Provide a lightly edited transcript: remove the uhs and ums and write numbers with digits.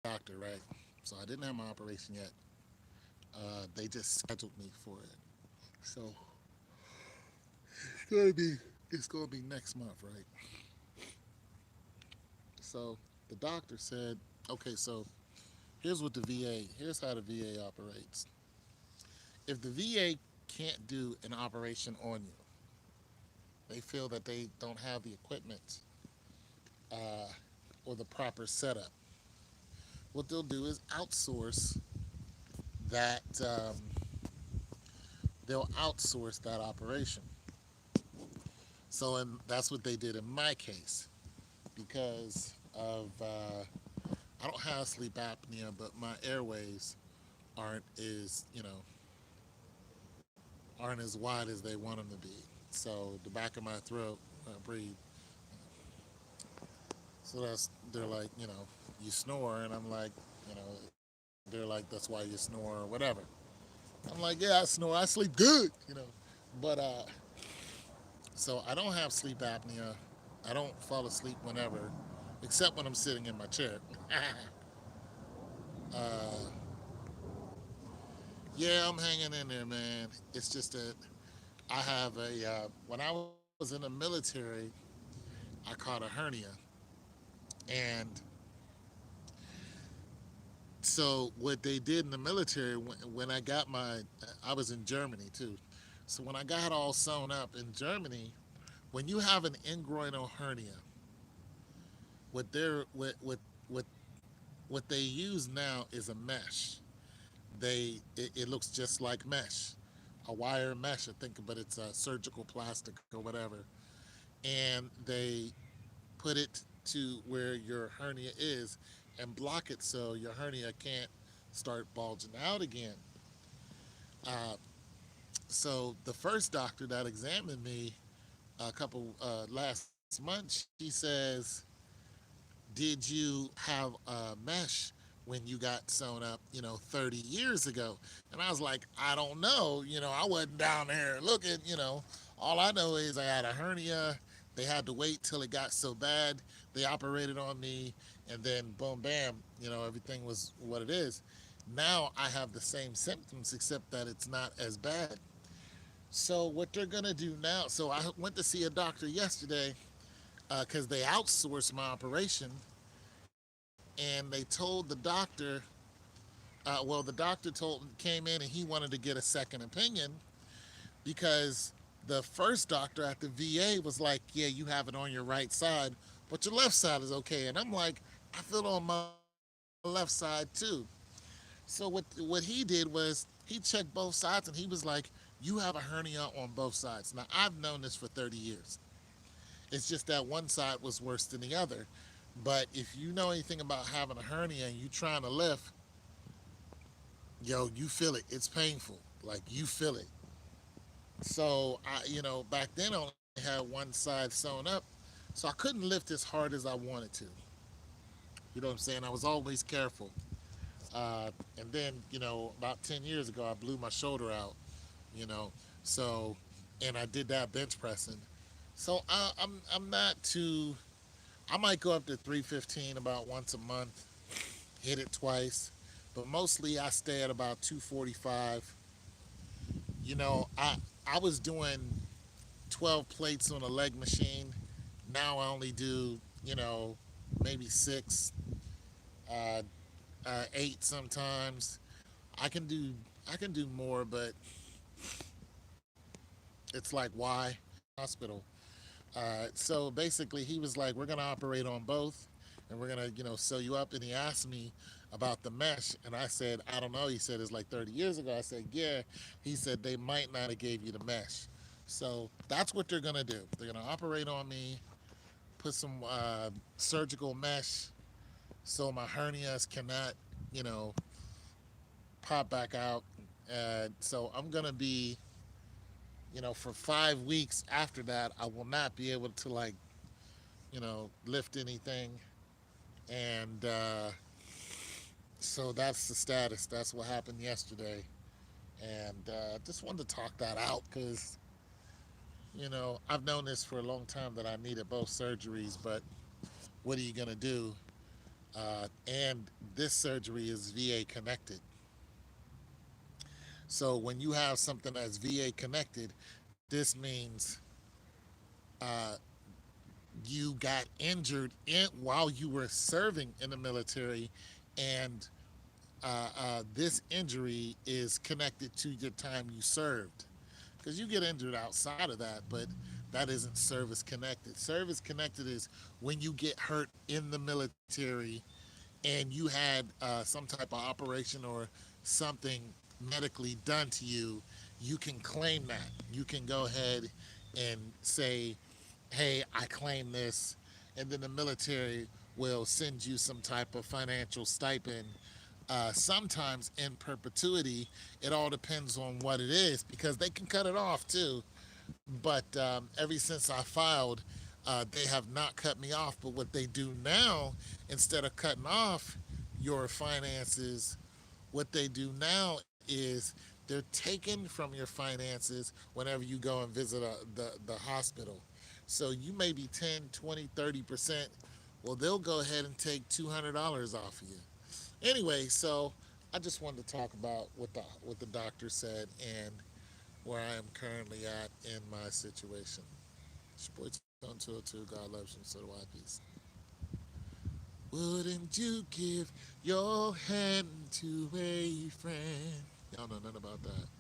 doctor, right? So I didn't have my operation yet. They just scheduled me for it. So it's gonna be next month, right? So the doctor said, okay, so here's how the VA operates. If the VA can't do an operation on you, they feel that they don't have the equipment uh, or the proper setup. What they'll do is that. They'll outsource that operation. So, and that's what they did in my case because of I don't have sleep apnea, but my airways aren't as wide as they want them to be. So the back of my throat, when I breathe. So they're like, you snore, and I'm like, they're like, that's why you snore or whatever. I'm like, yeah, I snore, I sleep good. But so I don't have sleep apnea. I don't fall asleep whenever, except when I'm sitting in my chair. uh, yeah, I'm hanging in there, man. It's just that when I was in the military, I caught a hernia. And so what they did in the military, when I was in Germany too. So when I got all sewn up in Germany, when you have an ingroinal hernia, what they're what what they use now is a mesh. It looks just like mesh, a wire mesh, I think, but it's a surgical plastic or whatever, and they put it to where your hernia is and block it so your hernia can't start bulging out again. Uh, so the first doctor that examined me a couple last month, she says, "Did you have a mesh when you got sewn up, 30 years ago?" And I was like, "I don't know. I wasn't down there looking. All I know is I had a hernia. They had to wait till it got so bad. They operated on me, and then boom, bam, everything was what it is. Now I have the same symptoms, except that it's not as bad. So what they're gonna do now? So I went to see a doctor yesterday because they outsourced my operation, and they told the doctor. Well, the doctor came in and he wanted to get a second opinion because the first doctor at the VA was like, "Yeah, you have it on your right side, but your left side is okay." And I'm like, "I feel it on my left side too." So what he did was he checked both sides and he was like, "You have a hernia on both sides." Now I've known this for 30 years. It's just that one side was worse than the other. But if you know anything about having a hernia and you trying to lift, you feel it. It's painful. Like you feel it. So back then I only had one side sewn up, so I couldn't lift as hard as I wanted to. You know what I'm saying? I was always careful. And then about 10 years ago, I blew my shoulder out. You know, so and I did that bench pressing. So I'm not too. I might go up to 315 about once a month, hit it twice, but mostly I stay at about 245. I was doing 12 plates on a leg machine. Now I only do maybe six, uh, eight sometimes. I can do I can do more, but it's like why hospital. So basically, he was like, "We're gonna operate on both, and we're gonna sew you up." And he asked me about the mesh, and I said, "I don't know." He said, "It's like 30 years ago." I said, "Yeah." He said, "They might not have gave you the mesh." So that's what they're gonna do. They're gonna operate on me, put some surgical mesh so my hernias cannot, you know, pop back out. So I'm gonna be, for 5 weeks after that, I will not be able to lift anything, and so that's the status. That's what happened yesterday, and just wanted to talk that out because I've known this for a long time that I needed both surgeries, but what are you gonna do? and this surgery is VA connected. So when you have something that's VA connected, this means uh, you got injured while you were serving in the military, and this injury is connected to your time you served. Because you get injured outside of that, but that isn't service connected. Service connected is when you get hurt in the military and you had some type of operation or something medically done to you, you can claim that. You can go ahead and say, hey, I claim this, and then the military will send you some type of financial stipend. Sometimes in perpetuity, it all depends on what it is because they can cut it off too. But ever since I filed, they have not cut me off. But what they do now, instead of cutting off your finances, what they do now is they're taken from your finances whenever you go and visit the hospital. So you may be 10, 20, 30%. Well, they'll go ahead and take $200 off of you. Anyway, so I just wanted to talk about what the doctor said and where I am currently at in my situation. It's your boy Tone 202. God loves you, so do I. Peace. Wouldn't you give your hand to a friend? Y'all know nothing about that.